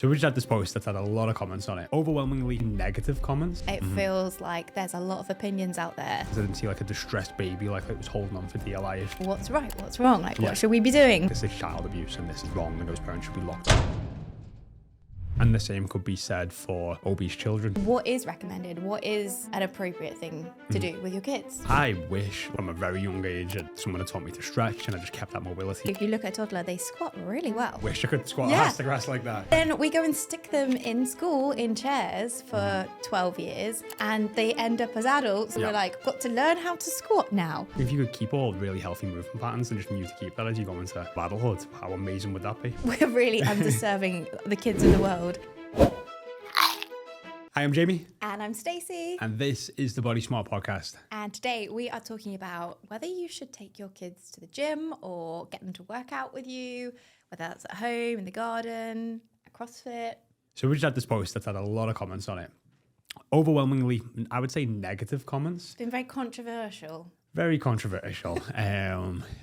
So we just had this post that's had a lot of comments on it. Overwhelmingly negative comments. It feels like there's a lot of opinions out there. I didn't see like a distressed baby like it was holding on for dear life. What's right? What's wrong? Like, what should we be doing? This is child abuse and this is wrong and those parents should be locked up. And the same could be said for obese children. What is recommended? What is an appropriate thing to do with your kids? I wish from a very young age that someone had taught me to stretch and I just kept that mobility. If you look at a toddler, they squat really well. Wish I could squat Yeah. past the grass like that. Then we go and stick them in school in chairs for 12 years and they end up as adults and Yeah. we're like, got to learn how to squat now. If you could keep all really healthy movement patterns and just knew to keep that as you go into adulthood, how amazing would that be? We're really underserving the kids in the world. Hi, I'm Jaymie. And I'm Stacey. And this is the Body Smart Podcast. And today we are talking about whether you should take your kids to the gym or get them to work out with you, whether that's at home, in the garden, at CrossFit. So we just had this post that's had a lot of comments on it. Overwhelmingly, I would say negative comments. It's been very controversial. Very controversial,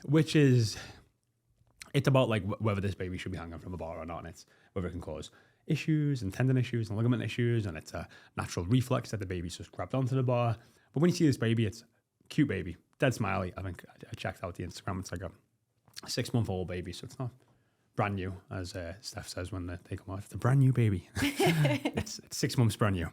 which is, it's about like whether this baby should be hanging from a bar or not, and it's whether it can cause issues and tendon issues and ligament issues, and it's a natural reflex that the baby's just grabbed onto the bar. But when you see this baby, it's a cute baby, dead smiley. I think I checked out the Instagram. It's like a 6-month-old baby, so it's not brand new, as Steph says when they come out. It's a brand new baby. it's 6 months brand new.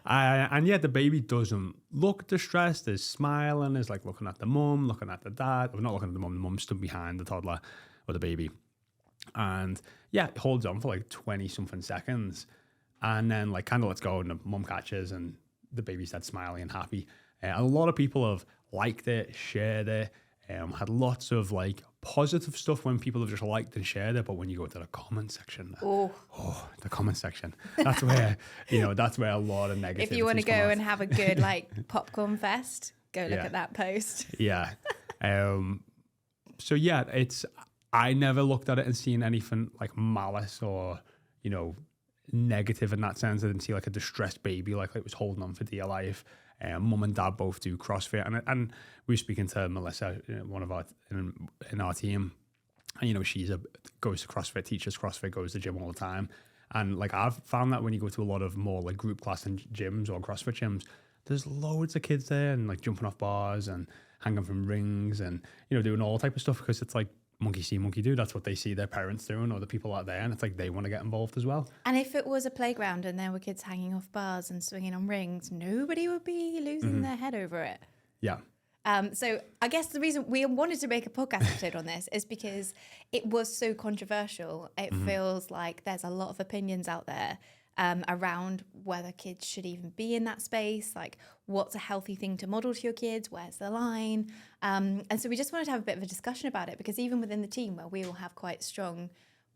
And yet the baby doesn't look distressed. Is smiling, is like looking at the mum, looking at the dad. Or not looking at the mum. The mum stood behind the toddler or the baby. And yeah, it holds on for like 20 something seconds. And then like kind of lets go and the mum catches and the baby's dead smiling and happy. A lot of people have liked it, shared it, had lots of like positive stuff when people have just liked and shared it. But when you go to the comment section, the comment section, that's where, that's where a lot of negativity. If you want to go and have a good like popcorn fest, go look at that post. Yeah. So yeah, I never looked at it and seen anything like malice or, negative in that sense. I didn't see like a distressed baby like it was holding on for dear life. Mum and dad both do CrossFit, and we were speaking to Melissa, one of our in our team, and she goes to CrossFit, teaches CrossFit, goes to the gym all the time, and like I've found that when you go to a lot of more like group class and gyms or CrossFit gyms, there's loads of kids there and like jumping off bars and hanging from rings and doing all type of stuff because it's like monkey see, monkey do. That's what they see their parents doing or the people out there, and it's like they want to get involved as well. And if it was a playground and there were kids hanging off bars and swinging on rings, nobody would be losing their head over it. Yeah. So I guess the reason we wanted to make a podcast episode on this is because it was so controversial. It feels like there's a lot of opinions out there around whether kids should even be in that space, like what's a healthy thing to model to your kids, where's the line, and so we just wanted to have a bit of a discussion about it, because even within the team where we all have quite strong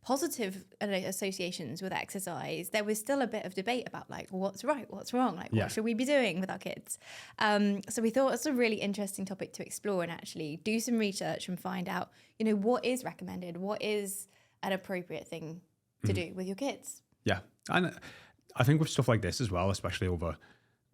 positive associations with exercise, there was still a bit of debate about like what's right, what's wrong, like what should we be doing with our kids. So we thought it's a really interesting topic to explore and actually do some research and find out what is recommended, what is an appropriate thing to do with your kids. Yeah. And I think with stuff like this as well, especially over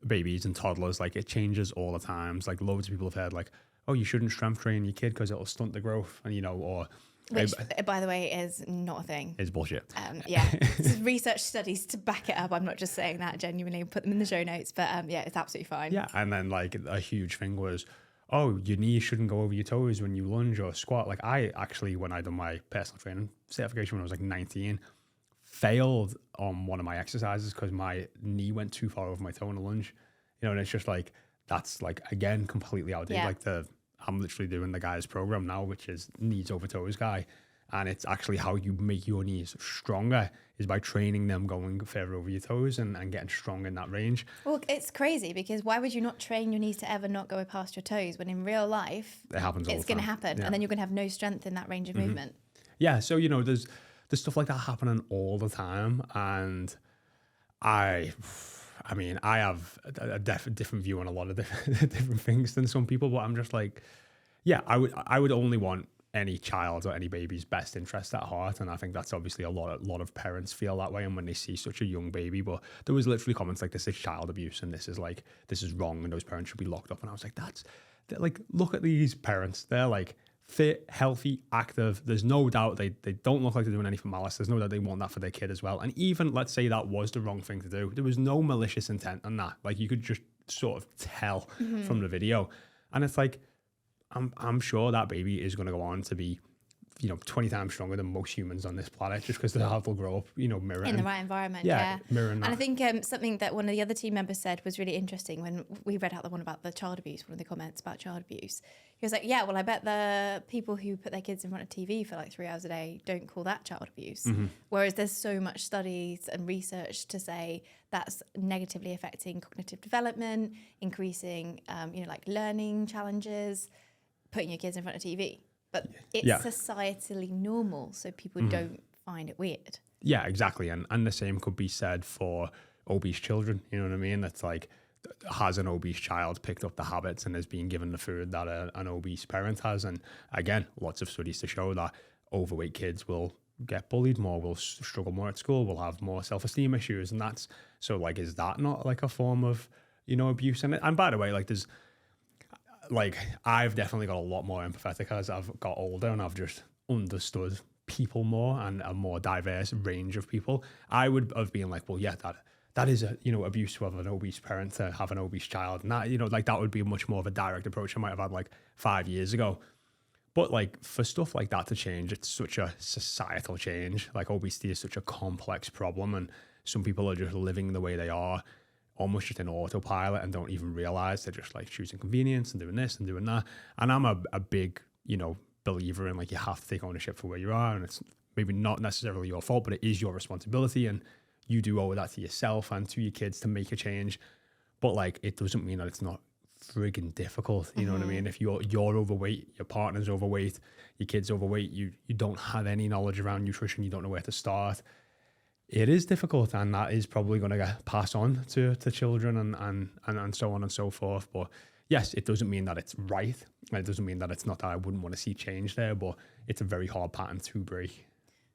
babies and toddlers, like it changes all the times. Like loads of people have heard like, oh, you shouldn't strength train your kid because it'll stunt the growth. And, or... Which, by the way, is not a thing. It's bullshit. There's research studies to back it up. I'm not just saying that genuinely. Put them in the show notes. But it's absolutely fine. Yeah. And then like a huge thing was, oh, your knees shouldn't go over your toes when you lunge or squat. Like I actually, when I done my personal training certification when I was like 19, failed on one of my exercises because my knee went too far over my toe in a lunge. And it's just like, that's like, again, completely outdated. Yeah. Like I'm literally doing the guy's program now, which is knees over toes guy. And it's actually how you make your knees stronger is by training them going further over your toes and getting strong in that range. Well, it's crazy because why would you not train your knees to ever not go past your toes when in real life it happens all it's the time. going to happen, and then you're going to have no strength in that range of movement. Yeah, so there's stuff like that happening all the time, and I have a different view on a lot of different things than some people, but I'm just like, yeah, I would only want any child or any baby's best interest at heart, and I think that's obviously a lot of parents feel that way, and when they see such a young baby. But there was literally comments like, this is child abuse and this is wrong and those parents should be locked up, and I was like, like, look at these parents, they're like fit, healthy, active. There's no doubt they don't look like they're doing anything malice. There's no doubt they want that for their kid as well. And even let's say that was the wrong thing to do. There was no malicious intent on that. Like you could just sort of tell from the video. And it's like, I'm sure that baby is going to go on to be, 20 times stronger than most humans on this planet, just because they'll grow up, mirroring. In the right environment, mirroring that. And I think something that one of the other team members said was really interesting when we read out the one about the child abuse, one of the comments about child abuse. He was like, yeah, well, I bet the people who put their kids in front of TV for like 3 hours a day don't call that child abuse. Whereas there's so much studies and research to say that's negatively affecting cognitive development, increasing, like learning challenges, putting your kids in front of TV. But it's societally normal, so people don't find it weird. Yeah, exactly. And the same could be said for obese children. You know what I mean? It's like, has an obese child picked up the habits and is being given the food that an obese parent has? And again, lots of studies to show that overweight kids will get bullied more, will struggle more at school, will have more self-esteem issues. And that's, so like, is that not like a form of, abuse? And by the way, like there's, like I've definitely got a lot more empathetic as I've got older and I've just understood people more and a more diverse range of people. I would have been like, well, yeah, that is a, abuse to have an obese parent, to have an obese child. And that, like that would be much more of a direct approach I might have had like 5 years ago. But like for stuff like that to change, it's such a societal change. Like obesity is such a complex problem and some people are just living the way they are, almost just in autopilot and don't even realize they're just like choosing convenience and doing this and doing that. And I'm a big, believer in like you have to take ownership for where you are, and it's maybe not necessarily your fault, but it is your responsibility and you do owe that to yourself and to your kids to make a change. But like it doesn't mean that it's not friggin' difficult. You know what I mean? If you're overweight, your partner's overweight, your kid's overweight, you don't have any knowledge around nutrition, you don't know where to start. It is difficult, and that is probably going to get passed on to children and so on and so forth. But yes, it doesn't mean that it's right. It doesn't mean that it's not that I wouldn't want to see change there, but it's a very hard pattern to break.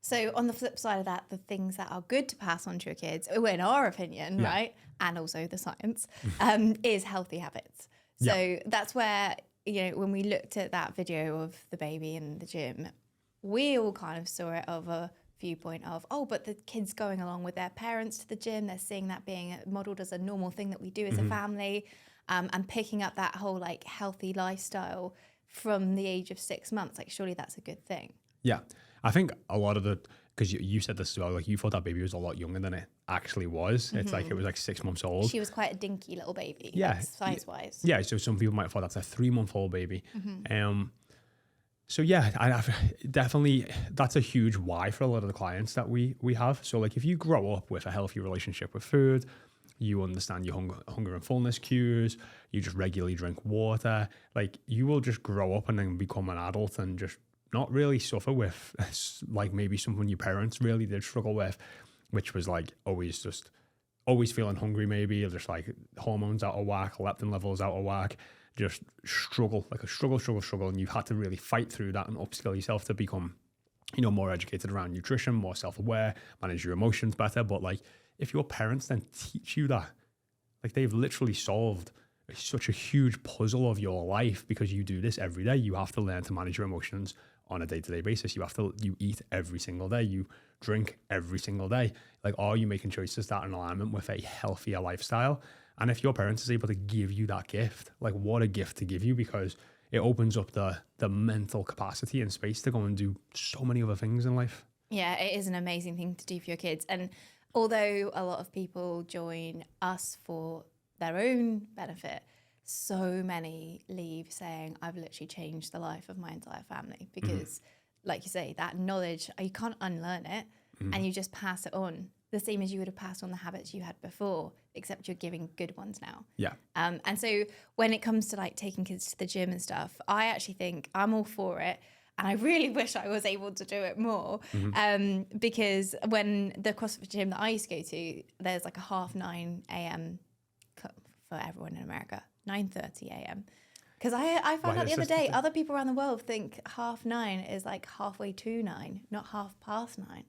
So on the flip side of that, the things that are good to pass on to your kids, in our opinion, right, and also the science, is healthy habits. So that's where, when we looked at that video of the baby in the gym, we all kind of saw it of a viewpoint of, but the kids going along with their parents to the gym, they're seeing that being modeled as a normal thing that we do as a family, and picking up that whole like healthy lifestyle from the age of 6 months. Like surely that's a good thing. Yeah, I think a lot of because you said this as well, like you thought that baby was a lot younger than it actually was. It's like it was like 6 months old. She was quite a dinky little baby, like, size wise. Yeah, so some people might have thought that's a 3-month-old baby. So yeah, I definitely, that's a huge why for a lot of the clients that we have. So like if you grow up with a healthy relationship with food, you understand your hunger and fullness cues, you just regularly drink water, like you will just grow up and then become an adult and just not really suffer with like maybe something your parents really did struggle with, which was like always feeling hungry, maybe, or just like hormones out of whack, leptin levels out of whack. Just struggle, and you've had to really fight through that and upskill yourself to become, more educated around nutrition, more self-aware, manage your emotions better. But like, if your parents then teach you that, like they've literally solved such a huge puzzle of your life because you do this every day. You have to learn to manage your emotions on a day-to-day basis. You eat every single day. You drink every single day. Like, are you making choices that are in alignment with a healthier lifestyle? And if your parents is able to give you that gift, like what a gift to give you, because it opens up the mental capacity and space to go and do so many other things in life. Yeah, it is an amazing thing to do for your kids. And although a lot of people join us for their own benefit, so many leave saying, I've literally changed the life of my entire family. Because like you say, that knowledge, you can't unlearn it and you just pass it on. The same as you would have passed on the habits you had before, except you're giving good ones now. Yeah. And so when it comes to like taking kids to the gym and stuff, I actually think I'm all for it. And I really wish I was able to do it more. Because when the CrossFit gym that I used to go to, there's like a 9:30 a.m. for everyone in America, 9:30 a.m. Because I found out the other day, other people around the world think 9:30 is like halfway to 9, not 9:30.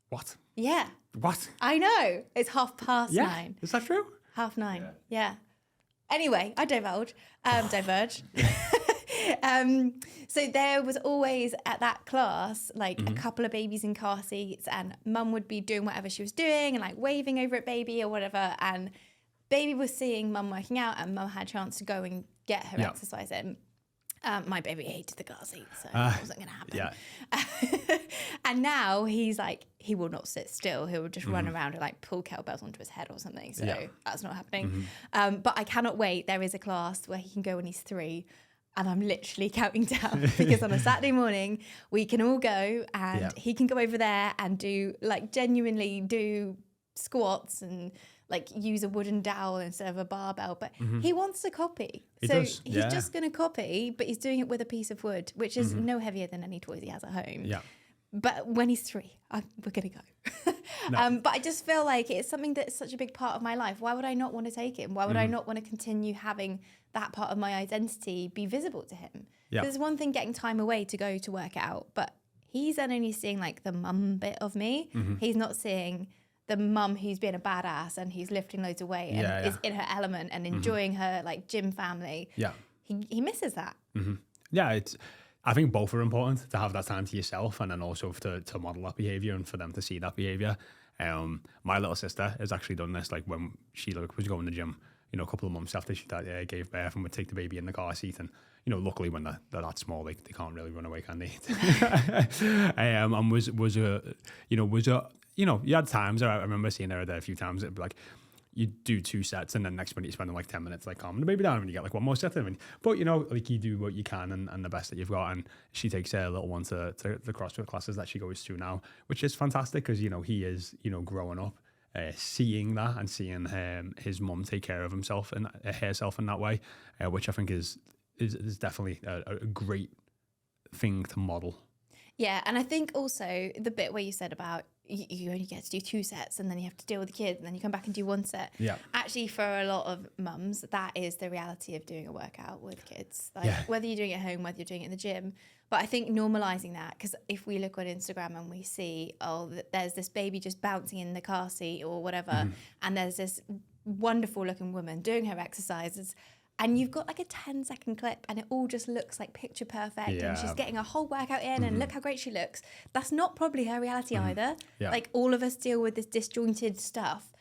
What? Yeah. What? I know. It's 9:30. Is that true? 9:30. Yeah. Anyway, I diverge. So there was always at that class, like a couple of babies in car seats, and mum would be doing whatever she was doing and like waving over at baby or whatever. And baby was seeing mum working out, and mum had a chance to go and get her exercise in. My baby hated the car seat, so that wasn't going to happen. Yeah. And now he's like, he will not sit still. He will just run around and like pull kettlebells onto his head or something. So that's not happening. But I cannot wait. There is a class where he can go when he's 3. And I'm literally counting down because on a Saturday morning, we can all go and he can go over there and do like genuinely do squats and like use a wooden dowel instead of a barbell, but he wants to copy. He's just going to copy, but he's doing it with a piece of wood, which is no heavier than any toys he has at home. Yeah. But when he's 3, we're going to go. But I just feel like it's something that's such a big part of my life. Why would I not want to take him? Why would I not want to continue having that part of my identity be visible to him? Yeah. There's one thing getting time away to go to work out, but he's then only seeing like the mum bit of me. He's not seeing the mum who's being a badass and who's lifting loads of weight and is in her element and enjoying her like gym family. Yeah. He misses that. Yeah, I think both are important, to have that time to yourself and then also to model that behaviour and for them to see that behaviour. My little sister has actually done this, like when she was going to the gym, you know, a couple of months after she gave birth, and would take the baby in the car seat. And, you know, luckily when they're that small, they can't really run away, can they? You had times, I remember seeing her there a few times, it'd be like, you do 2 sets and then next minute you spend like 10 minutes like calming the baby down and you get like one more set in. But, you know, like you do what you can and the best that you've got. And she takes her little one to the CrossFit classes that she goes to now, which is fantastic because, you know, he is, you know, growing up, seeing that and seeing his mum take care of himself and herself in that way, which I think is definitely a great thing to model. Yeah, and I think also the bit where you said about you only get to do 2 sets and then you have to deal with the kids and then you come back and do 1 set. Yeah. Actually, for a lot of mums, that is the reality of doing a workout with kids. Like whether you're doing it at home, whether you're doing it in the gym. But I think normalizing that, because if we look on Instagram and we see, there's this baby just bouncing in the car seat or whatever, and there's this wonderful looking woman doing her exercises, and you've got like a 10-second clip and it all just looks like picture perfect and she's getting a whole workout in and look how great she looks. That's not probably her reality either. Yeah. Like all of us deal with this disjointed stuff.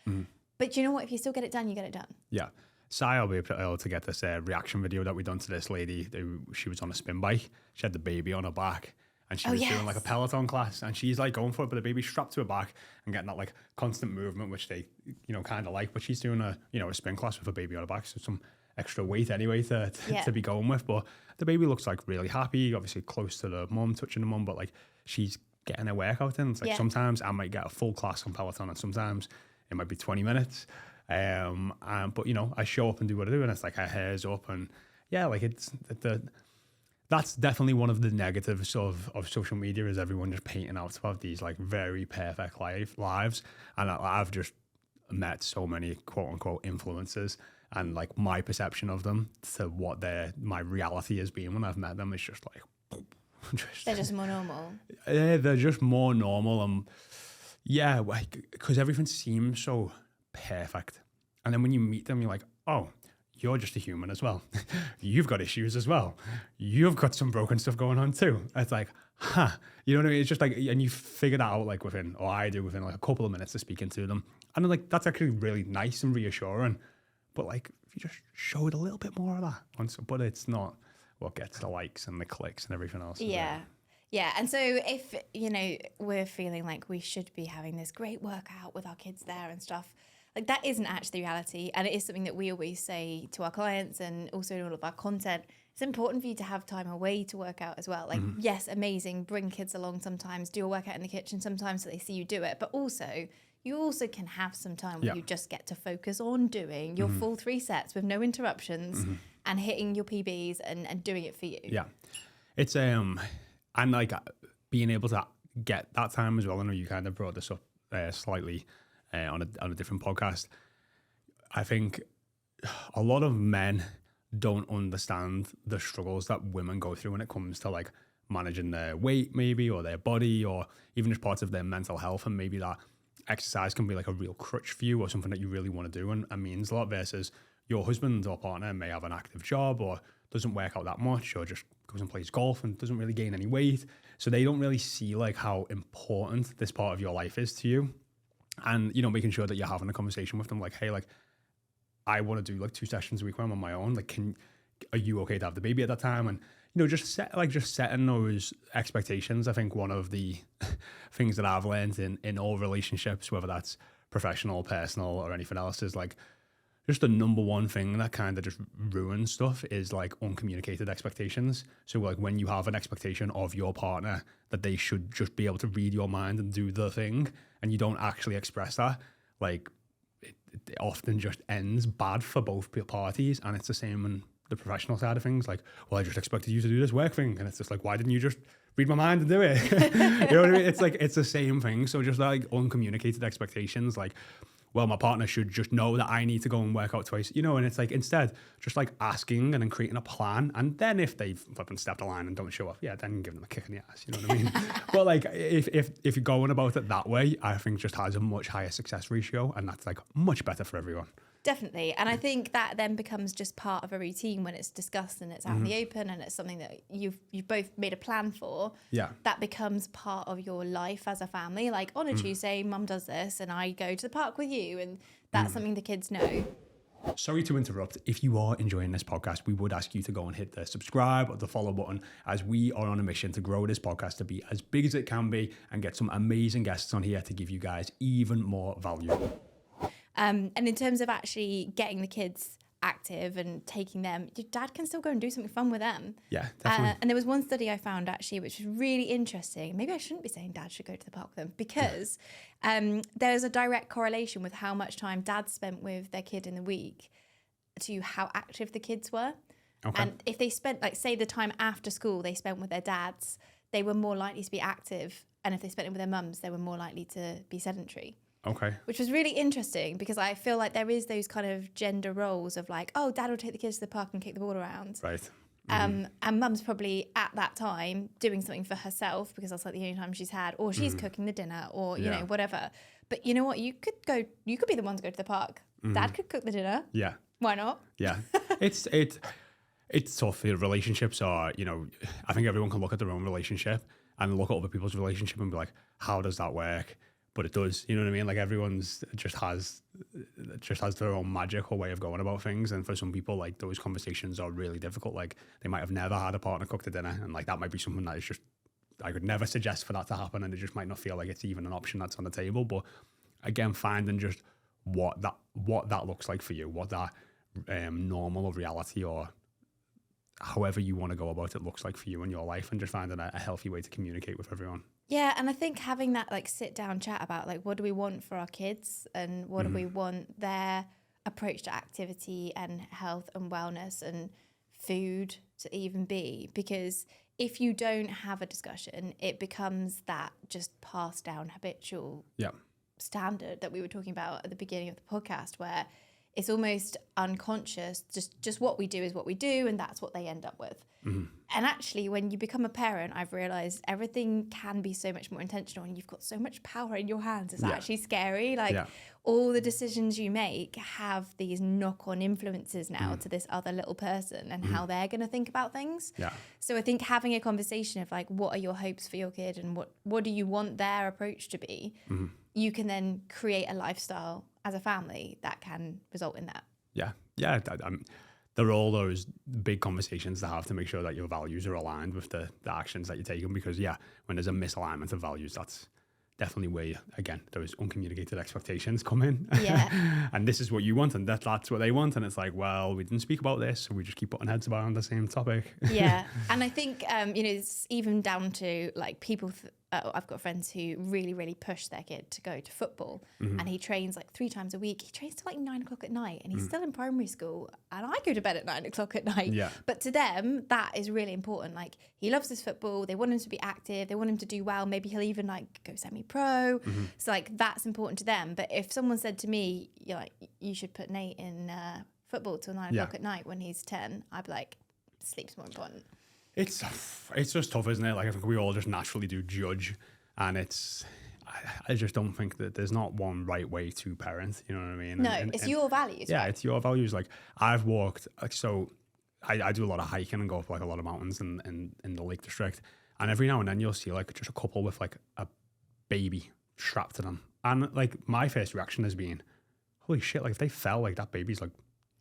But you know what? If you still get it done, you get it done. Yeah. Sai will be able to get this reaction video that we done to this lady. She was on a spin bike. She had the baby on her back. And she was doing like a Peloton class and she's like going for it, but the baby's strapped to her back and getting that like constant movement, which they, you know, kind of like, but she's doing a spin class with a baby on her back. So some extra weight anyway to be going with. But the baby looks like really happy, obviously close to the mum, touching the mum, but like she's getting her workout in. It's like sometimes I might get a full class on Peloton and sometimes it might be 20 minutes. But you know, I show up and do what I do and it's like her hair's up and that's definitely one of the negatives of social media is everyone just painting out to have these like very perfect lives. And I've just met so many quote unquote influencers and like my perception of them to what my reality has been when I've met them is just like, they're just more normal. Yeah, they're just more normal. And yeah, because everything seems so perfect. And then when you meet them, you're like, oh, you're just a human as well. You've got issues as well. You've got some broken stuff going on too. It's like, you know what I mean? It's just like, and you figure that out like within like a couple of minutes of speaking to them. And I'm like, that's actually really nice and reassuring. But like, if you just showed a little bit more of that, but it's not what gets the likes and the clicks and everything else. Yeah. Yeah. And so if, you know, we're feeling like we should be having this great workout with our kids there and stuff, like that isn't actually reality. And it is something that we always say to our clients and also in all of our content. It's important for you to have time away to work out as well. Like, yes, amazing. Bring kids along sometimes, do a workout in the kitchen sometimes so they see you do it. But also, you also can have some time where you just get to focus on doing your full 3 sets with no interruptions and hitting your PBs and doing it for you. Yeah. It's, and like being able to get that time as well. I know you kind of brought this up slightly on a different podcast. I think a lot of men don't understand the struggles that women go through when it comes to like managing their weight maybe or their body or even just parts of their mental health, and maybe that exercise can be like a real crutch for you or something that you really want to do and means a lot versus your husband or partner may have an active job or doesn't work out that much or just goes and plays golf and doesn't really gain any weight. So they don't really see like how important this part of your life is to you. And, you know, making sure that you're having a conversation with them like, hey, like, I want to do like 2 sessions a week when I'm on my own. Like, are you okay to have the baby at that time? And, you know, just setting those expectations. I think one of the things that I've learned in all relationships, whether that's professional, personal, or anything else, is like, just the number one thing that kind of just ruins stuff is like uncommunicated expectations. So like when you have an expectation of your partner that they should just be able to read your mind and do the thing, and you don't actually express that, like it often just ends bad for both parties. And it's the same in the professional side of things. Like, well, I just expected you to do this work thing. And it's just like, why didn't you just read my mind and do it? You know what I mean? It's like, it's the same thing. So just like uncommunicated expectations, like, well, my partner should just know that I need to go and work out twice, you know, and it's like, instead, just like asking and then creating a plan. And then if they fucking step the line and don't show up, yeah, then give them a kick in the ass, you know what I mean? But like, if you're going about it that way, I think just has a much higher success ratio, and that's like much better for everyone. Definitely. And I think that then becomes just part of a routine when it's discussed and it's out in the open and it's something that you've both made a plan for. Yeah. That becomes part of your life as a family. Like on a Tuesday, mum does this and I go to the park with you, and that's something the kids know. Sorry to interrupt. If you are enjoying this podcast, we would ask you to go and hit the subscribe or the follow button, as we are on a mission to grow this podcast to be as big as it can be and get some amazing guests on here to give you guys even more value. And in terms of actually getting the kids active and taking them, your dad can still go and do something fun with them. Yeah, definitely. And there was one study I found actually, which was really interesting. Maybe I shouldn't be saying dad should go to the park with them, because there's a direct correlation with how much time dad spent with their kid in the week to how active the kids were. Okay. And if they spent, like, say the time after school they spent with their dads, they were more likely to be active. And if they spent it with their mums, they were more likely to be sedentary. Okay. Which was really interesting, because I feel like there is those kind of gender roles of like, oh, dad will take the kids to the park and kick the ball around. Right. And mum's probably at that time doing something for herself, because that's like the only time she's had, or she's cooking the dinner, or, you know, whatever. But you know what? You could be the one to go to the park. Dad could cook the dinner. Yeah. Why not? Yeah. It's tough. The relationships are, you know, I think everyone can look at their own relationship and look at other people's relationship and be like, how does that work? But it does, you know what I mean? Like everyone's just has their own magical way of going about things. And for some people, like those conversations are really difficult. Like they might have never had a partner cook the dinner, and like that might be something that is just, I could never suggest for that to happen, and it just might not feel like it's even an option that's on the table. But again, finding just what that looks like for you, what that normal or reality or however you want to go about it looks like for you in your life, and just finding a healthy way to communicate with everyone. Yeah, and I think having that like sit down chat about like what do we want for our kids, and what do we want their approach to activity and health and wellness and food to even be. Because if you don't have a discussion, it becomes that just passed down habitual standard that we were talking about at the beginning of the podcast, where it's almost unconscious, just what we do is what we do, and that's what they end up with. And actually, when you become a parent, I've realized everything can be so much more intentional, and you've got so much power in your hands. It's actually scary. Like all the decisions you make have these knock-on influences now to this other little person and how they're going to think about things. So I think having a conversation of like, what are your hopes for your kid, and what do you want their approach to be? You can then create a lifestyle as a family that can result in that. There are all those big conversations to have to make sure that your values are aligned with the actions that you're taking, because when there's a misalignment of values, that's definitely where, again, those uncommunicated expectations come in. And this is what you want, and that's what they want, and it's like, well, we didn't speak about this, so we just keep putting heads around the same topic. And I think it's even down to like people I've got friends who really, really push their kid to go to football, and he trains like 3 times a week. He trains till like 9 o'clock at night, and he's still in primary school, and I go to bed at 9 o'clock at night. But to them, that is really important. Like, he loves his football. They want him to be active. They want him to do well. Maybe he'll even like go semi-pro. So like that's important to them. But if someone said to me, you're like, you should put Nate in football till 9 o'clock at night when he's 10, I'd be like, sleep's more important. It's just tough, isn't it? Like, I think we all just naturally do judge, and I just don't think that there's not one right way to parent, you know what I mean? No, it's your values. Yeah, right? It's your values. Like, I've walked, like, so I do a lot of hiking and go up like a lot of mountains in the Lake District. And every now and then you'll see like just a couple with like a baby strapped to them. And like my first reaction has been, holy shit, like if they fell, like that baby's like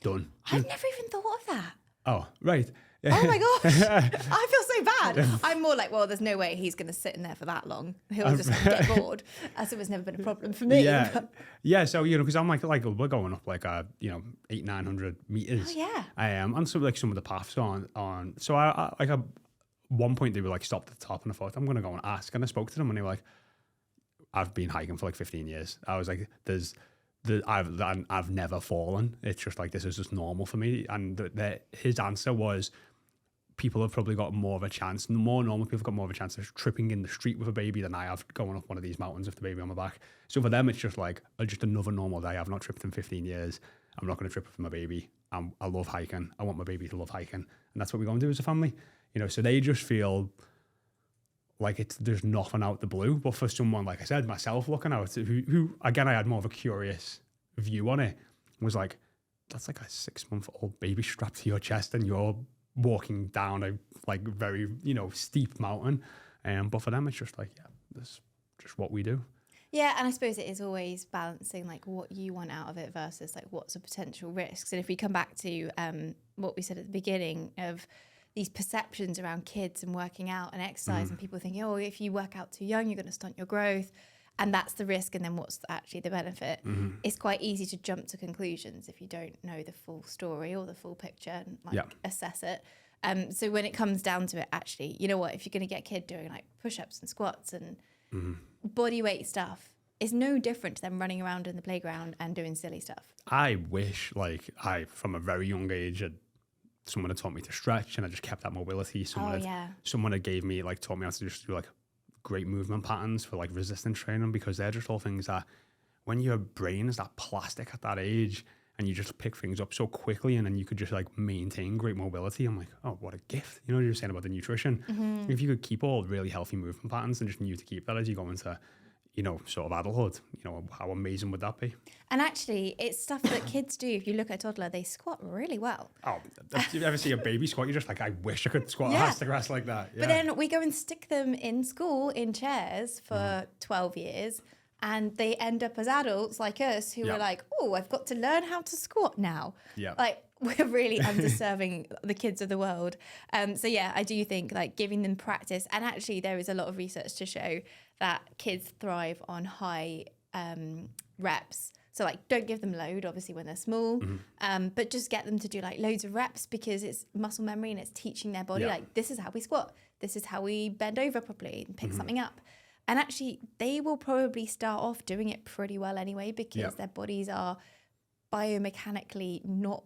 done. I've never even thought of that. Oh, right. Oh my gosh, I feel so bad. I'm more like, well, there's no way he's going to sit in there for that long. He'll just get bored. As it was never been a problem for me. Yeah, yeah. So because I'm like we're going up like 800-900 meters. Oh yeah. And so like some of the paths on. So I like at one point they were like stopped at the top, and I thought I'm going to go and ask, and I spoke to them, and they were like, I've been hiking for like 15 years. I was like, I've never fallen. It's just like this is just normal for me. And his answer was, people have probably got more of a chance. More normal people have got more of a chance of tripping in the street with a baby than I have going up one of these mountains with the baby on my back. So for them, it's just like just another normal day. I've not tripped in 15 years. I'm not going to trip for my baby. I love hiking. I want my baby to love hiking, and that's what we're going to do as a family. So they just feel like there's nothing out the blue. But for someone, like I said, myself looking out, who again, I had more of a curious view on it, was like, that's like a 6-month-old baby strapped to your chest, and you're walking down a like very steep mountain. But for them, it's just like, yeah, that's just what we do. Yeah, and I suppose it is always balancing like what you want out of it versus like what's the potential risks. And if we come back to what we said at the beginning of these perceptions around kids and working out and exercise, and people thinking, oh, if you work out too young, you're going to stunt your growth, and that's the risk, and then what's actually the benefit. It's quite easy to jump to conclusions if you don't know the full story or the full picture and assess it. So when it comes down to it, actually, you know what, if you're going to get a kid doing like push-ups and squats and body weight stuff, is no different to them running around in the playground and doing silly stuff. I wish from a very young age someone had taught me to stretch, and I just kept that mobility. Someone had taught me how to just do like great movement patterns for like resistance training, because they're just all things that when your brain is that plastic at that age and you just pick things up so quickly, and then you could just like maintain great mobility. I'm like, oh, what a gift. You were saying about the nutrition. If you could keep all really healthy movement patterns and just knew to keep that as you go into sort of adulthood, how amazing would that be? And actually, it's stuff that kids do. If you look at a toddler, they squat really well. Oh, if you ever see a baby squat, you're just like, I wish I could squat ass to grass like that. Yeah. But then we go and stick them in school in chairs for 12 years, and they end up as adults like us who are like, oh, I've got to learn how to squat now. Yeah. Like, we're really underserving the kids of the world. So yeah, I do think like giving them practice, and actually there is a lot of research to show that kids thrive on high reps. So like, don't give them load, obviously, when they're small, but just get them to do like loads of reps, because it's muscle memory and it's teaching their body like, this is how we squat, this is how we bend over properly and pick something up. And actually, they will probably start off doing it pretty well anyway, because their bodies are biomechanically not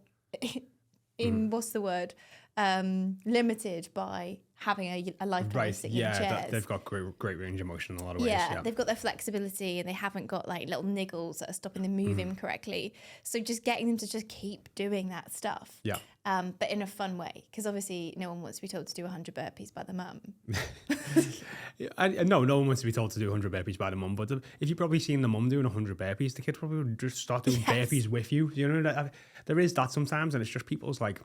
limited by having a lifetime sitting in chairs. They've got great range of motion in a lot of ways. Yeah, they've got their flexibility, and they haven't got like little niggles that are stopping them moving correctly. So just getting them to just keep doing that stuff. Yeah. But in a fun way, because obviously no one wants to be told to do 100 burpees by the mum. No one wants to be told to do 100 burpees by the mum, but if you've probably seen the mum doing 100 burpees, the kid probably would just start doing burpees with you. There is that sometimes, and it's just people's like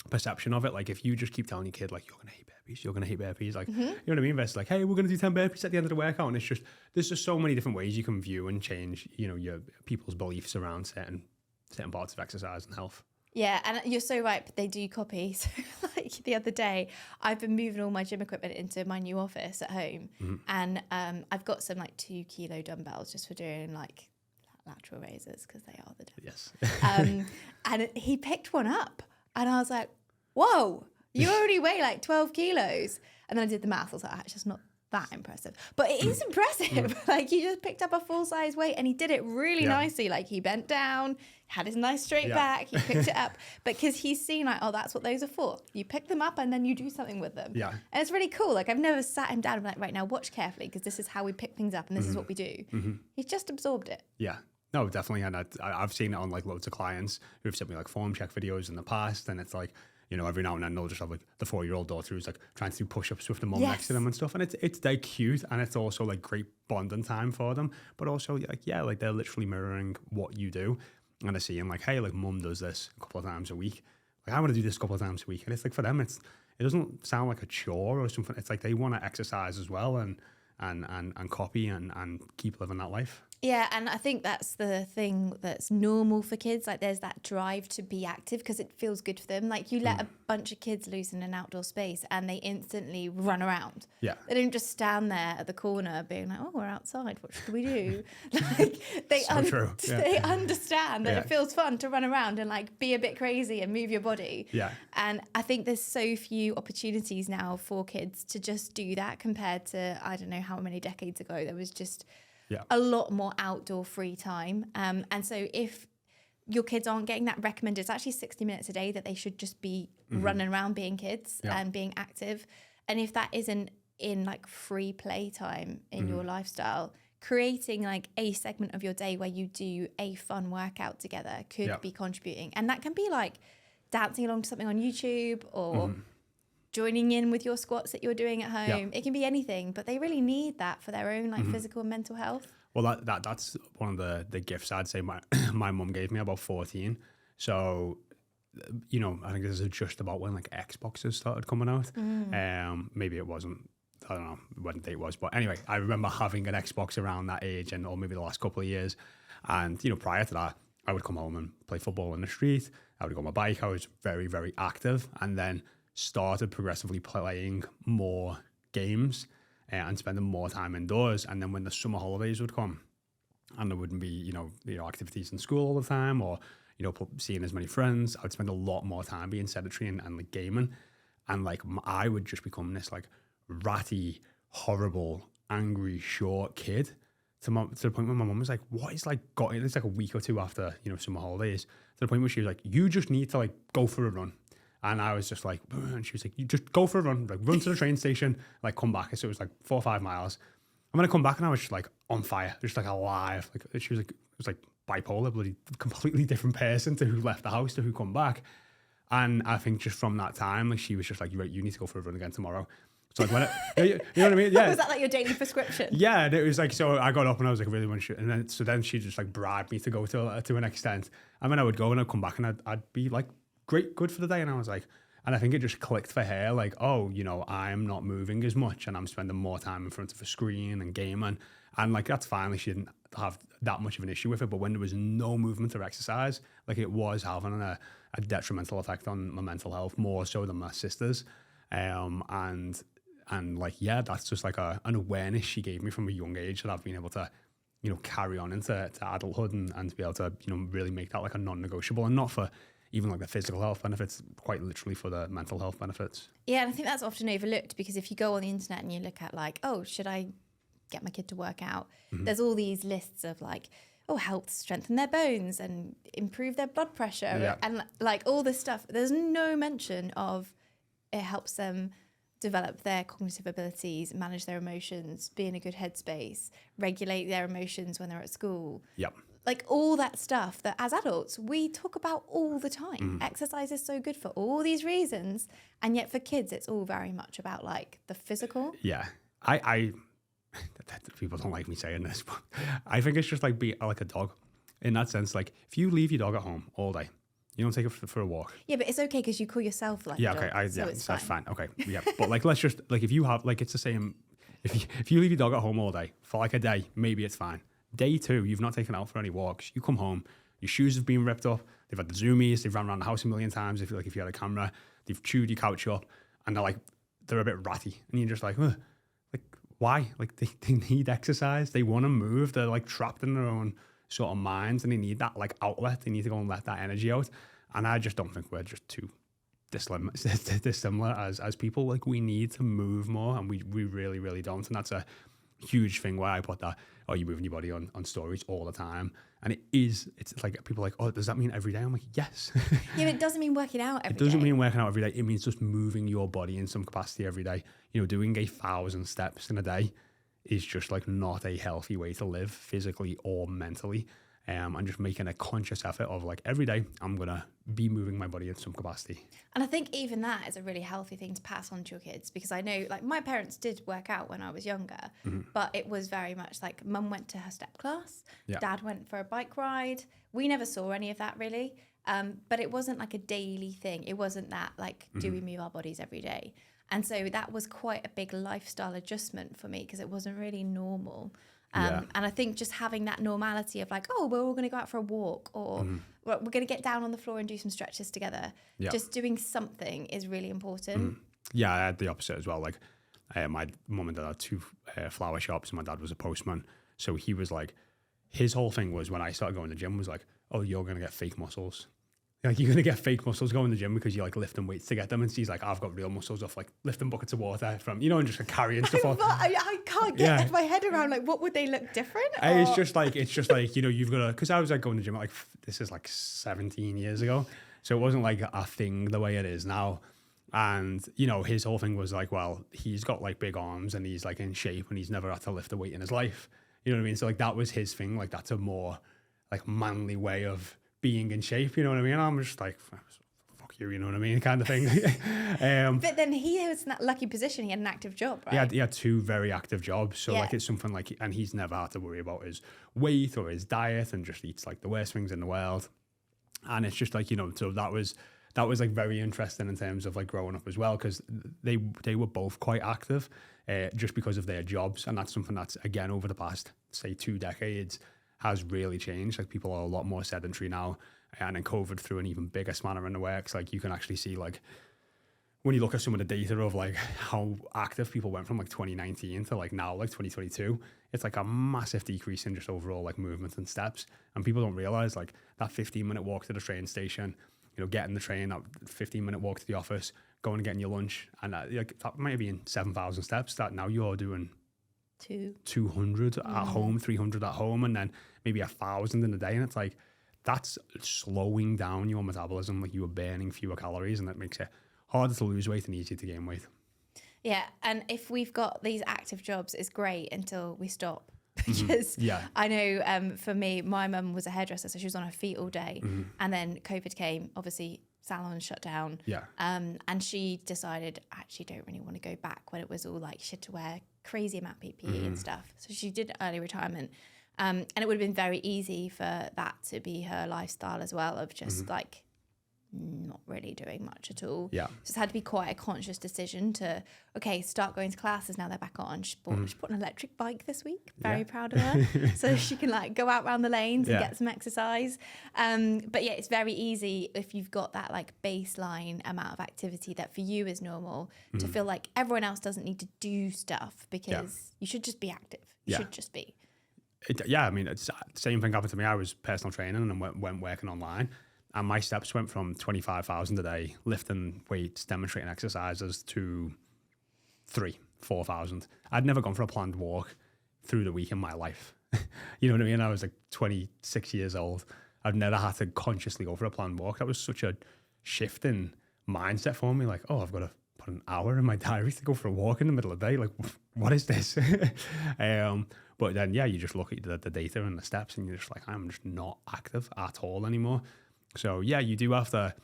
perception of it. Like, if you just keep telling your kid like, you're gonna hate burpees, like, you know what I mean? Versus like, hey, we're gonna do 10 burpees at the end of the workout, and it's just, there's just so many different ways you can view and change your people's beliefs around certain parts of exercise and health. Yeah, and you're so right, but they do copy. So like the other day, I've been moving all my gym equipment into my new office at home, and I've got some like 2 kilo dumbbells just for doing like lateral raises, because they are the devil. Yes. And he picked one up, and I was like, whoa, you only weigh like 12 kilos. And then I did the math. I was like, it's just not that impressive. But it is impressive. Like, he just picked up a full-size weight, and he did it really nicely. Like, he bent down, had his nice straight back, he picked it up. Because he's seen like, oh, that's what those are for. You pick them up and then you do something with them. Yeah. And it's really cool. Like, I've never sat him down and been like, right, now watch carefully, because this is how we pick things up and this is what we do. He's just absorbed it. Yeah. No, definitely. And I've seen it on like loads of clients who've sent me like form check videos in the past, and it's like, every now and then they'll just have like the 4-year-old daughter who's like trying to do push-ups with the mum next to them and stuff. And it's they're cute, and it's also like great bonding time for them. But also like they're literally mirroring what you do. And they're seeing like, hey, like mum does this a couple of times a week. like I want to do this a couple of times a week. And it's like for them, it doesn't sound like a chore or something. It's like they want to exercise as well and copy and keep living that life. Yeah, and I think that's the thing that's normal for kids. Like there's that drive to be active because it feels good for them. Like you let a bunch of kids loose in an outdoor space and they instantly run around. Yeah. They don't just stand there at the corner being like, oh, we're outside. What should we do? Like they, they understand that it feels fun to run around and like be a bit crazy and move your body. Yeah. And I think there's so few opportunities now for kids to just do that compared to, I don't know how many decades ago, there was just a lot more outdoor free time. And so if your kids aren't getting that recommended, it's actually 60 minutes a day that they should just be running around being kids and being active. And if that isn't in like free play time in your lifestyle, creating like a segment of your day where you do a fun workout together could be contributing. And that can be like dancing along to something on YouTube or joining in with your squats that you're doing at home. It can be anything, but they really need that for their own like physical and mental health. Well, that's one of the gifts I'd say my mum gave me about 14. So, you know, I think this is just about when like Xboxes started coming out. Maybe it wasn't, I don't know when the date was, but anyway, I remember having an Xbox around that age or maybe the last couple of years. And, you know, prior to that, I would come home and play football in the street. I would go on my bike. I was very, very active. And then started progressively playing more games and spending more time indoors. And then when the summer holidays would come and there wouldn't be, you know, activities in school all the time or, you know, seeing as many friends, I would spend a lot more time being sedentary and like gaming. And like I would just become this like ratty, horrible, angry, short kid to the point where my mum was like, what is like got it? It's like a week or two after, you know, summer holidays, to the point where she was like, you just need to like go for a run. And I was just like, and she was like, you just go for a run, like run to the train station, like come back. So it was like 4 or 5 miles. I'm going to come back and I was just like on fire, just like alive. Like she was like, it was like bipolar, bloody completely different person to who left the house to who come back. And I think just from that time, like she was just like, you need to go for a run again tomorrow. So like when you know what I mean? Yeah. Was that like your daily prescription? Yeah, and it was like, so I got up and I was like, I really want to shoot. And then she just like bribed me to go to an extent. And then I would go and I'd come back and I'd be like, great, good for the day. And I was like, and I think it just clicked for her, like, oh, you know, I'm not moving as much and I'm spending more time in front of a screen and gaming. And like, that's fine. Like, she didn't have that much of an issue with it. But when there was no movement or exercise, like it was having a detrimental effect on my mental health, more so than my sister's. And like, yeah, that's just like an awareness she gave me from a young age that I've been able to, you know, carry on into adulthood and to be able to, you know, really make that like a non-negotiable, and not for even like the physical health benefits, quite literally for the mental health benefits. Yeah, and I think that's often overlooked because if you go on the internet and you look at like, oh, should I get my kid to work out? There's all these lists of like, oh, help strengthen their bones and improve their blood pressure and like all this stuff. There's no mention of it helps them develop their cognitive abilities, manage their emotions, be in a good headspace, regulate their emotions when they're at school. Yep. Like all that stuff that as adults we talk about all the time. Exercise is so good for all these reasons, and yet for kids it's all very much about like the physical. Yeah, I people don't like me saying this, but I think it's just like be like a dog in that sense. Like if you leave your dog at home all day, you don't take it for a walk. Yeah, but it's okay because you call yourself like yeah, a dog, okay, so it's that's fine. Okay, yeah, but like let's just like if you have like it's the same. If you leave your dog at home all day for like a day, maybe it's fine. Day 2, you've not taken out for any walks. You come home, your shoes have been ripped up. They've had the zoomies. They've run around the house a million times. If you had a camera, they've chewed your couch up, and they're a bit ratty. And you're just like, ugh. Like why? Like they need exercise. They want to move. They're like trapped in their own sort of minds, and they need that like outlet. They need to go and let that energy out. And I just don't think we're just too dissimilar as people. Like we need to move more, and we really, really don't. And that's a huge thing where I put that, oh, you're moving your body on stories all the time. And it's like people are like, oh, does that mean every day? I'm like, yes. Yeah, but it doesn't mean working out every day. It doesn't mean working out every day. It means just moving your body in some capacity every day. You know, doing 1,000 steps in a day is just like not a healthy way to live physically or mentally. and just making a conscious effort of like every day I'm going to be moving my body in some capacity. And I think even that is a really healthy thing to pass on to your kids, because I know like my parents did work out when I was younger, but it was very much like mum went to her step class, dad went for a bike ride. We never saw any of that really. But it wasn't like a daily thing. It wasn't that like, do we move our bodies every day? And so that was quite a big lifestyle adjustment for me, because it wasn't really normal. And I think just having that normality of like, oh, we're all going to go out for a walk, or we're going to get down on the floor and do some stretches together. Just doing something is really important. Yeah, I had the opposite as well. Like my mum and dad had two flower shops, and my dad was a postman. So he was like, his whole thing was when I started going to the gym was like, oh, you're going to get fake muscles. Like you're going to get fake muscles going to the gym because you're like lifting weights to get them. And she's like, I've got real muscles off like lifting buckets of water from, you know, and just like carrying stuff off. I can't get my head around like, what would they look different? It's just like, you know, you've got to, because I was like going to the gym at like, this is like 17 years ago. So it wasn't like a thing the way it is now. And, you know, his whole thing was like, well, he's got like big arms and he's like in shape and he's never had to lift a weight in his life. You know what I mean? So like that was his thing. Like that's a more like manly way of being in shape, you know what I mean? I'm just like, fuck you, you know what I mean? Kind of thing. But then he was in that lucky position. He had an active job, right? He had two very active jobs. So like it's something like, and he's never had to worry about his weight or his diet, and just eats like the worst things in the world. And it's just like, you know, so that was like very interesting in terms of like growing up as well, because they were both quite active just because of their jobs. And that's something that's, again, over the past, say, 2 decades has really changed. Like people are a lot more sedentary now, and then COVID threw an even bigger spanner in the works. Like you can actually see like when you look at some of the data of like how active people went from like 2019 to like now, like 2022, it's like a massive decrease in just overall like movement and steps. And people don't realize like that 15-minute walk to the train station, you know, getting the train, that 15-minute walk to the office, going and getting your lunch, and like that might be in 7,000 steps that now you're doing 200 at home, 300 at home, and then maybe 1,000 in a day. And it's like, that's slowing down your metabolism. Like you are burning fewer calories, and that makes it harder to lose weight and easier to gain weight. Yeah. And if we've got these active jobs, it's great until we stop. Because I know for me, my mum was a hairdresser, so she was on her feet all day. And then COVID came, obviously salons shut down. And she decided, I actually don't really want to go back, when it was all like she had to wear crazy amount of PPE and stuff. So she did early retirement. And it would have been very easy for that to be her lifestyle as well, of just like not really doing much at all. So it's had to be quite a conscious decision to, okay, start going to classes. Now they're back on. She bought an electric bike this week. Very proud of her. So she can like go out around the lanes and get some exercise. But yeah, it's very easy if you've got that like baseline amount of activity that for you is normal, to feel like everyone else doesn't need to do stuff, because you should just be active. You should just be. I mean, it's the same thing happened to me. I was personal training and went working online. And my steps went from 25,000 a day, lifting weights, demonstrating exercises, to 4,000. I'd never gone for a planned walk through the week in my life. You know what I mean? I was like 26 years old. I've never had to consciously go for a planned walk. That was such a shift in mindset for me. Like, oh, I've got to put an hour in my diary to go for a walk in the middle of the day. Like, what is this? But then, you just look at the data and the steps, and you're just like, I'm just not active at all anymore. So you do have to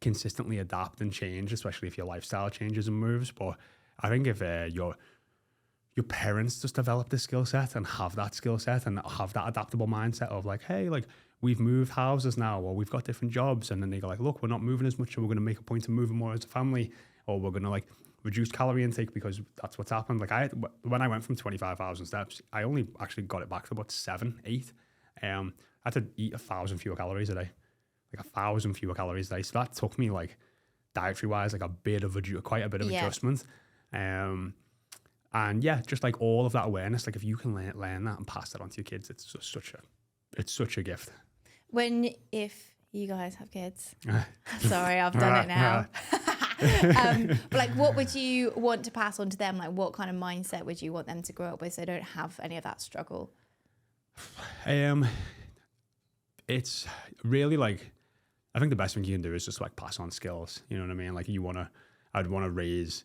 consistently adapt and change, especially if your lifestyle changes and moves. But I think if your parents just develop this skill set and have that skill set and have that adaptable mindset of like, hey, like we've moved houses now, or we've got different jobs, and then they go like, look, we're not moving as much, so we're going to make a point of moving more as a family, or we're going to like reduce calorie intake because that's what's happened. Like when I went from 25,000 steps, I only actually got it back to about 7, 8. I had to eat 1,000 fewer calories a day. Like 1,000 fewer calories a day. So that took me like dietary wise, like quite a bit of adjustment. And just like all of that awareness, like if you can learn that and pass that on to your kids, it's just such a gift. If you guys have kids, sorry, I've done it now. But like, what would you want to pass on to them? Like, what kind of mindset would you want them to grow up with so they don't have any of that struggle? It's really like, I think the best thing you can do is just like pass on skills. You know what I mean? Like I'd want to raise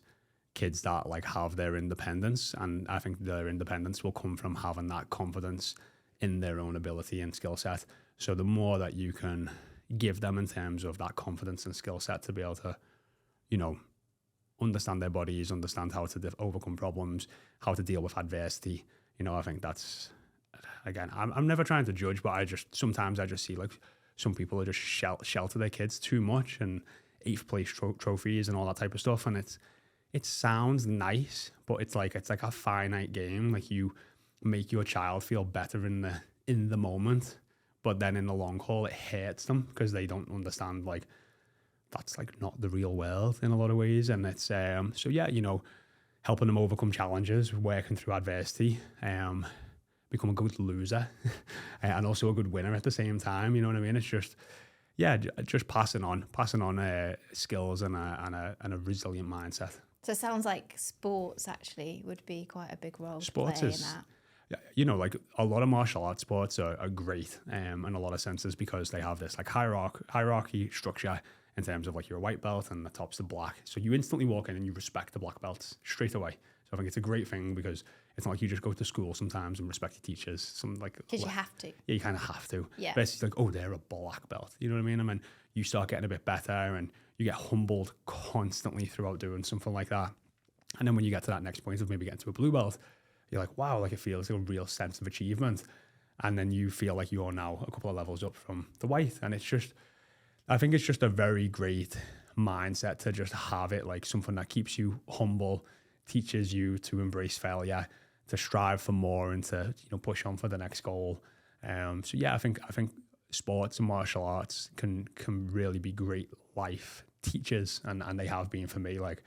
kids that like have their independence, and I think their independence will come from having that confidence in their own ability and skill set. So the more that you can give them in terms of that confidence and skill set to be able to, you know, understand their bodies, understand how to overcome problems, how to deal with adversity. You know, I think that's, again, I'm never trying to judge, but sometimes I just see like some people are just shelter their kids too much and 8th place trophies and all that type of stuff. And it sounds nice, but it's like a finite game. Like you make your child feel better in the moment, but then in the long haul, it hurts them because they don't understand like that's like not the real world in a lot of ways. And it's, so yeah, you know, helping them overcome challenges, working through adversity, become a good loser and also a good winner at the same time. You know what I mean? It's just, yeah, just passing on skills and a resilient mindset. So it sounds like sports actually would be quite a big role to play in that. You know, like a lot of martial arts sports are great in a lot of senses because they have this like hierarchy structure in terms of like you're a white belt and the top's the black. So you instantly walk in and you respect the black belts straight away. So I think it's a great thing because it's not like you just go to school sometimes and respect your teachers. Because you have to. Yeah, you kind of have to. Yeah. But it's like, oh, they're a black belt. You know what I mean? I mean, you start getting a bit better and you get humbled constantly throughout doing something like that. And then when you get to that next point of maybe getting to a blue belt, you're like, wow, like it feels like a real sense of achievement. And then you feel like you're now a couple of levels up from the white. And it's just, I think it's just a very great mindset to just have it like something that keeps you humble, teaches you to embrace failure, to strive for more and to, you know, push on for the next goal. So yeah, I think sports and martial arts can really be great life teachers, and they have been for me. Like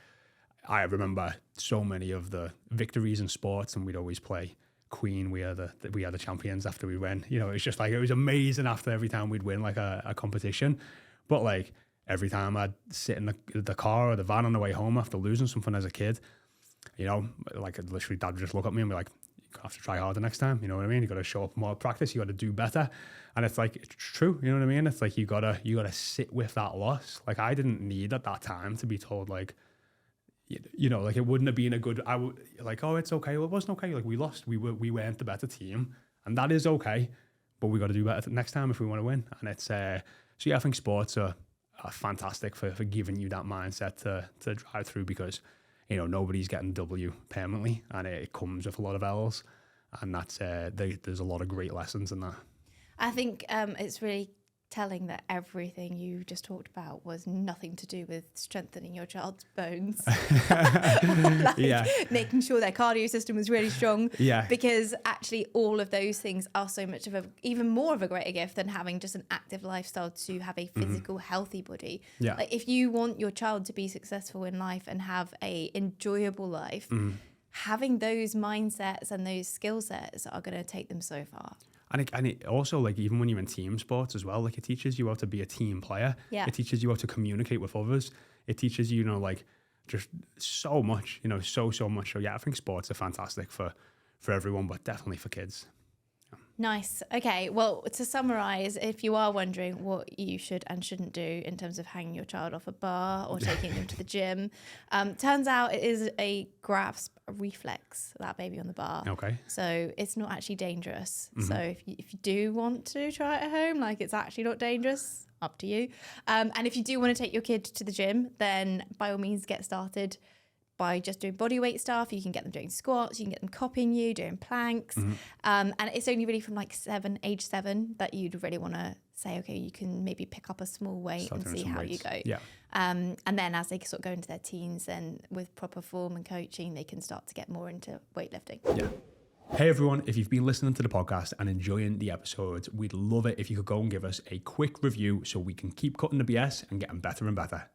I remember so many of the victories in sports, and we'd always play Queen. We are the champions after we win. You know, it's just like it was amazing after every time we'd win like a competition. But like every time I'd sit in the car or the van on the way home after losing something as a kid, you know, like literally dad would just look at me and be like, you have to try harder next time. You know what I mean? You got to show up more practice. You got to do better. And it's like, it's true. You know what I mean? It's like, you gotta sit with that loss. Like I didn't need at that time to be told like, you know, like it wouldn't have been a good, I would like, oh, it's okay. Well, it wasn't okay. Like we lost, we weren't the better team, and that is okay, but we got to do better next time if we want to win. And it's, so yeah, I think sports are fantastic for giving you that mindset to drive through, because, you know, nobody's getting W permanently, and it comes with a lot of L's, and that's, there's a lot of great lessons in that. I think it's really telling that everything you just talked about was nothing to do with strengthening your child's bones. Making sure their cardio system was really strong. Yeah. Because actually all of those things are so much of even more of a greater gift than having just an active lifestyle to have a physical, healthy body. Yeah. Like if you want your child to be successful in life and have a enjoyable life, having those mindsets and those skill sets are going to take them so far. And it also, like, even when you're in team sports as well, like, it teaches you how to be a team player. Yeah. It teaches you how to communicate with others. It teaches you, you know, like, just so much, you know, so much. So, yeah, I think sports are fantastic for everyone, but definitely for kids. Nice. Okay. Well, to summarize, if you are wondering what you should and shouldn't do in terms of hanging your child off a bar or taking them to the gym, turns out it is a grasp reflex, that baby on the bar. Okay. So it's not actually dangerous. So if you do want to try it at home, like, it's actually not dangerous, up to you. And if you do want to take your kid to the gym, then by all means get started by just doing body weight stuff. You can get them doing squats, you can get them copying you, doing planks. And it's only really from like age 7 that you'd really want to say, okay, you can maybe pick up a small weight and see how you go. Yeah. And then as they sort of go into their teens, then with proper form and coaching, they can start to get more into weightlifting. Yeah. Hey everyone, if you've been listening to the podcast and enjoying the episodes, we'd love it if you could go and give us a quick review so we can keep cutting the BS and getting better and better.